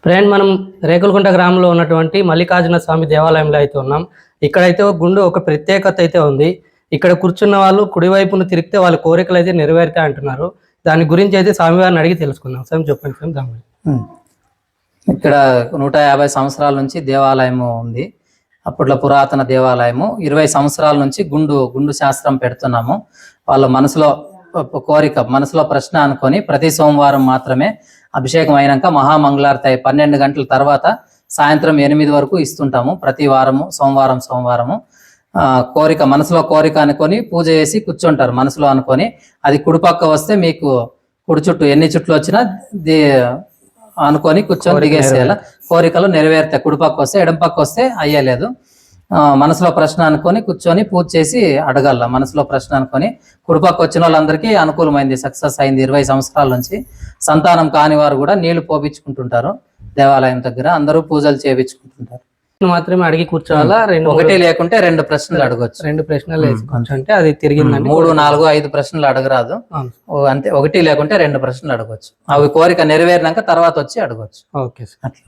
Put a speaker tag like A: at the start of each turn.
A: Friend, మనం రేకులకుంట గ్రామంలో ఉన్నటువంటి మల్లికార్జున స్వామి దేవాలయంలో అయితే ఉన్నాం. ఇక్కడైతే ఒక గుండు ఒక ప్రత్యేకత అయితే ఉంది. ఇక్కడ కూర్చున్న వాళ్ళు కుడివైపును తిరిగితే వాళ్ళ కోరికలు అయితే నెరవేరుతాయి అంటున్నారు. దాని గురించి అయితే స్వామివారిని అడిగి తెలుసుకుందాం. సార్ చెప్పండి సార్ దాని.
B: ఇక్కడ 150 సంవత్సరాల నుంచి దేవాలయము ఉంది. అప్పట్లో పురాతన దేవాలయము. 20 సంవత్సరాల నుంచి గుండు శాస్త్రం పెడుతున్నాము. వాళ్ళ మనసులో కోరిక, మనసులో ప్రశ్న అనుకొని ప్రతి సోమవారం మాత్రమే అభిషేకం అయినాక మహామంగళారతి 12 గంటల తర్వాత సాయంత్రం 8 వరకు ఇస్తుంటాము. ప్రతి వారము సోమవారము కోరిక, మనసులో కోరిక అనుకొని పూజ చేసి కూర్చుంటారు. మనసులో అనుకొని అది కుడిపక్క వస్తే మీకు కుడి చుట్టూ ఎన్ని చుట్లు వచ్చినా అనుకొని కూర్చొని దిగేసేయాల. కోరికలు నెరవేరుతాయి. కుడిపక్క వస్తే, ఎడం పక్క వస్తే అయ్యలేదు. మనసులో ప్రశ్న అనుకొని కూర్చొని పూజ చేసి అడగాల. మనసులో ప్రశ్న అనుకొని కుడిపక్క వచ్చిన వాళ్ళందరికీ అనుకూలమైంది, సక్సెస్ అయింది. 20 సంవత్సరాల నుంచి సంతానం కాని వారు కూడా నీళ్లు పోపించుకుంటుంటారు. దేవాలయం దగ్గర అందరూ పూజలు చేయించుకుంటుంటారు.
A: మాత్రమే అడిగి కూర్చోవాలా?
B: ఒకటి లేకుంటే 2 ప్రశ్నలు అడగొచ్చు.
A: 2 ప్రశ్నలు అంటే అది తిరిగిందండి.
B: 3, 4, 5 ప్రశ్నలు అడగరాదు. అంతే, ఒకటి లేకుంటే 2 ప్రశ్నలు అడగొచ్చు. అవి కోరిక నెరవేరినాక తర్వాత వచ్చి అడగొచ్చు.
A: Okay sir.
B: అట్లా.